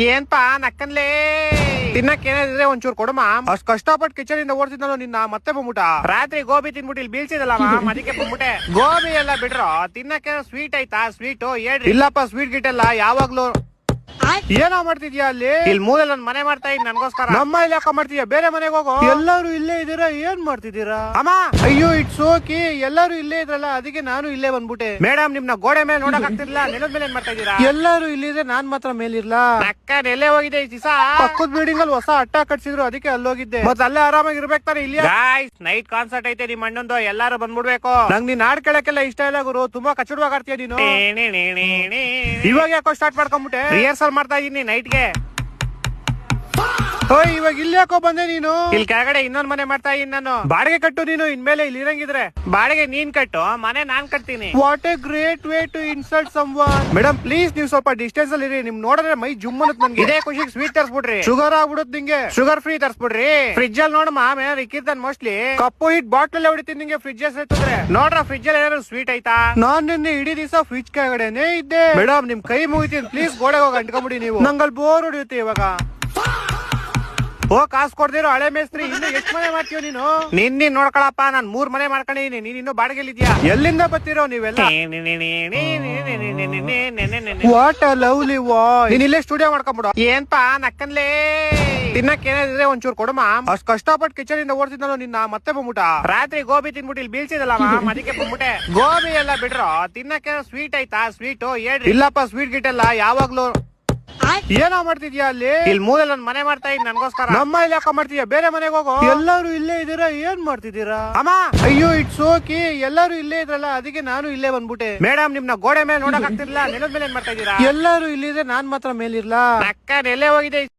ಏನ್ಪಾ ನಕ್ಕನ್ಲೇ ತಿನ್ನಕ್ ಏನಾದ್ರೆ ಒಂಚೂರು ಕೊಡಮ್ಮ. ಅಷ್ಟ್ ಕಷ್ಟಪಟ್ಟು ಕಿಚನ್ ಇಂದ ಓಡ್ತಿದ್ನಲ್ಲ ನಿನ್ನ ಮತ್ತೆ ಬಂದ್ಬಿಟ. ರಾತ್ರಿ ಗೋಬಿ ತಿನ್ಬಿಟ್ಟು ಇಲ್ಲಿ ಬೀಳ್ಸಿದಲ್ಲ ಅದಕ್ಕೆ ಬಂದ್ಬಿಟ್ಟೆ. ಗೋಬಿ ಎಲ್ಲ ಬಿಡ್ರೋ ತಿನ್ನಕ್ಕೆ ಸ್ವೀಟ್ ಐತಾ? ಸ್ವೀಟ್ ಹೇಳ್ರಿ. ಇಲ್ಲಪ್ಪ ಸ್ವೀಟ್ ಗಿಟ್ ಎಲ್ಲ ಯಾವಾಗ್ಲೂ. ಏನೋ ಮಾಡ್ತಿದ್ಯಾ ಅಲ್ಲಿ? ಇಲ್ಲಿ ಮೂಲೆಲ್ಲ ಒಂದ್ ಮನೆ ಮಾಡ್ತಾ ಇದ್ ನನ್ಗೋಸ್ಕರ. ನಮ್ಮ ಇಲ್ಲಿ ಯಾಕ ಮಾಡ್ತಿದ್ಯಾ? ಬೇರೆ ಮನೆಗೆ ಹೋಗೋ. ಎಲ್ಲರೂ ಇಲ್ಲೇ ಇದೀರಾ, ಏನ್ ಮಾಡ್ತಿದ್ದೀರಾ? ಅಮ್ಮ ಅಯ್ಯೋ ಇಟ್ಸ್ ಓಕೆ, ಎಲ್ಲರೂ ಇಲ್ಲೇ ಇದ್ರಲ್ಲ ಅದಕ್ಕೆ ನಾನು ಇಲ್ಲೇ ಬಂದ್ಬಿಟ್ಟೆ. ಮೇಡಮ್ ನಿಮ್ನ ಗೋಡೆ ಮೇಲೆ ನೋಡಕ್ ಆಗ್ತಿರ್ಲಿಲ್ಲ, ನೆಲದ ಮೇಲೆ ಏನ್ ಮಾಡ್ತಾ ಇದೀರಾ? ಎಲ್ಲರೂ ಇಲ್ಲಿದ್ರೆ ನಾನ್ ಮಾತ್ರ ಮೇಲಿರ್ಲಾ? ಅಕ್ಕ ನೆಲೆ ಹೋಗಿದೆ ಈ ದಿವಸ. ಪಕ್ಕದ ಬಿಲ್ಡಿಂಗ್ ಅಲ್ಲಿ ಹೊಸ ಅಟ್ಟ ಕಟ್ಸಿದ್ರು ಅದಕ್ಕೆ ಅಲ್ಲೋಗಿದ್ದೆ. ಮತ್ತೆ ಅಲ್ಲೇ ಆರಾಮಾಗಿ ಇರ್ಬೇಕು ತಾನೆ. ಇಲ್ಲಿ ನೈಟ್ ಕಾನ್ಸರ್ಟ್ ಐತೆ ನಿಮ್ ಅಣ್ಣಂದು, ಎಲ್ಲಾರು ಬಂದ್ಬಿಡ್ಬೇಕು. ನಂಗ್ ನೀನ್ ಹಾಡ್ ಕೇಳಕ್ಕೆಲ್ಲ ಇಷ್ಟ ಇಲ್ಲ ಗುರು, ತುಂಬಾ ಕಚ್ಚಡವಾಗಿ ಆಡ್ತೀಯ ನೀನು. ಇವಾಗ ಯಾಕೋ ಸ್ಟಾರ್ಟ್ ಮಾಡ್ಕೊಂಡ್ಬಿಟ್ಟೆ? ರಿಹರ್ಸಲ್ ಮಾಡ್ತಾ ಇದೀನಿ ನೈಟ್ಗೆ. ಇವಾಗ ಇಲ್ಲಿ ಯಾಕೋ ಬಂದೆ ನೀನು? ಇಲ್ಲಿ ಕೆಳಗಡೆ ಇನ್ನೊಂದ್ ಮನೆ ಮಾಡ್ತಾ ಇದೀನಿ ನಾನು. ಬಾಡಿಗೆ ಕಟ್ಟು ನೀನು ಇನ್ಮೇಲೆ ಇಲ್ಲಿ ಇರಂಗಿದ್ರೆ. ಬಾಡಿಗೆ ನೀನ್ ಕಟ್ಟು, ಮನೆ ನಾನ್ ಕಟ್ತೀನಿ. What a great way to insult someone. Madam please ನೀವು ಸ್ವಲ್ಪ ಡಿಸ್ಟೆನ್ಸ್ ಅಲ್ಲಿ ಇರಿ. ನಿಮ್ ನೋಡಿದ್ರೆ ಮೈ ಜುಮ್ ಅನ್ನತ್ ನನ್ಗೆ. ಇದೇ ಖುಷಿಗೆ ಸ್ವೀಟ್ ತರ್ಸ್ಬಿಡ್ರಿ. ಶುಗರ್ ಆಗ್ಬಿಡುತ್ತೆ ನಿಂಗೆ. Sugar free ತರ್ಸ್ಬಿಡ್ರಿ. ಫ್ರಿಜ್ ಅಲ್ಲಿ ನೋಡಮ್ಮ ಏನಾದ್ರು ಇಕ್ಕಿರ್ತಾನೆ ಮೋಸ್ಟ್ಲಿ. ಕಪ್ಪು ಹಿಟ್ ಬಾಟ್ಲ್ ಹೊಡಿತೀನಿ ನಿಂಗೆ. ಫ್ರಿಜ್ ಎತ್ತಿದ್ರೆ ನೋಡ್ರ ಫ್ರಿಜ್ ಅಲ್ಲಿ ಏನಾದ್ರು ಸ್ವೀಟ್ ಐತಾ? ನಾನ್ ನಿನ್ನೆ ಇಡೀ ದಿವಸ ಫ್ರಿಜ್ ಕೆಳಗಡೆನೆ ಇದ್ದೆ. ಮೇಡಮ್ ನಿಮ್ ಕೈ ಮುಗಿತೀನಿ ಪ್ಲೀಸ್, ಗೋಡೆ ಹೋಗಿ ಅಂಟ್ಕೊಂಡ್ಬಿಡಿ ನೀವು. ನಂಗಲ್ಲಿ ಬೋರ್ ಹೊಡಿಯುತ್ತೆ ಇವಾಗ. ಕಾಸು ಕೊಡ್ದಿರೋ ಹಳೆ ಮೇಸ್ತ್ರಿ, ಇನ್ನು ಎಷ್ಟು ಮನೆ ಮಾಡ್ತೀವ ನೀನು? ನಿನ್ನ ನೋಡ್ಕೊಳಪ್ಪ, ನಾನ್ 3 ಮನೆ ಮಾಡ್ಕೊಂಡಿದೀನಿ, ನೀನ್ ಇನ್ನು ಬಾಡಿಗೆಲಿದ್ಯಾ? ಎಲ್ಲಿಂದ ಬರ್ತಿರೋ ನೀವೆಲ್ಲ? What a lovely voice. ನೀನ್ ಇಲ್ಲೇ ಸ್ಟುಡಿಯೋ ಮಾಡ್ಕೊಂಡ್ಬಿಡು. ಏನ್ಪಾ ನಕ್ಕನ್ಲೇ ತಿನ್ನಕ್ ಏನಾದ್ರೆ ಒಂಚೂರು ಕೊಡಮ್ಮ. ಅಷ್ಟ್ ಕಷ್ಟಪಟ್ಟು ಕಿಚನ್ ಇಂದ ಓಡ್ತಿದ್ನಲ್ಲ ನಿನ್ನ ಮತ್ತೆ ಬಂದ್ಬಿಟ. ರಾತ್ರಿ ಗೋಬಿ ತಿನ್ಬಿಟ್ಟು ಇಲ್ಲಿ ಬೀಳ್ಸಿದಲ್ಲ ಅದಕ್ಕೆ ಬಂದ್ಬಿಟ್ಟೆ. ಗೋಬಿ ಎಲ್ಲ ಬಿಡ್ರೋ ತಿನ್ನಕ್ಕೆ ಸ್ವೀಟ್ ಐತಾ? ಸ್ವೀಟ್ ಹೇಳ್ರಿ. ಇಲ್ಲಪ್ಪ ಸ್ವೀಟ್ ಗಿಟ್ ಎಲ್ಲ ಯಾವಾಗ್ಲೂ. ಏನೋ ಮಾಡ್ತಿದ್ಯಾ ಅಲ್ಲಿ? ಇಲ್ಲಿ ಮೂಲೆಲ್ಲ ಒಂದ್ ಮನೆ ಮಾಡ್ತಾ ಇದ್ ನನ್ಗೋಸ್ಕರ. ನಮ್ಮ ಇಲ್ಲಿ ಯಾಕ ಮಾಡ್ತಿದ್ಯಾ? ಬೇರೆ ಮನೆಗೆ ಹೋಗೋ. ಎಲ್ಲರೂ ಇಲ್ಲೇ ಇದೀರಾ, ಏನ್ ಮಾಡ್ತಿದ್ದೀರಾ? ಅಮ್ಮ ಅಯ್ಯೋ ಇಟ್ಸ್ ಓಕೆ, ಎಲ್ಲರೂ ಇಲ್ಲೇ ಇದ್ರಲ್ಲ ಅದಕ್ಕೆ ನಾನು ಇಲ್ಲೇ ಬಂದ್ಬಿಟ್ಟೆ. ಮೇಡಮ್ ನಿಮ್ನ ಗೋಡೆ ಮೇಲೆ ನೋಡಕ್ ಆಗ್ತಿರ್ಲಿಲ್ಲ, ನೆಲದ ಮೇಲೆ ಏನ್ ಮಾಡ್ತಾ ಇದೀರಾ? ಎಲ್ಲರೂ ಇಲ್ಲಿದ್ರೆ ನಾನ್ ಮಾತ್ರ ಮೇಲಿರ್ಲಾ? ಅಕ್ಕ ನೆಲೆ ಹೋಗಿದೆ.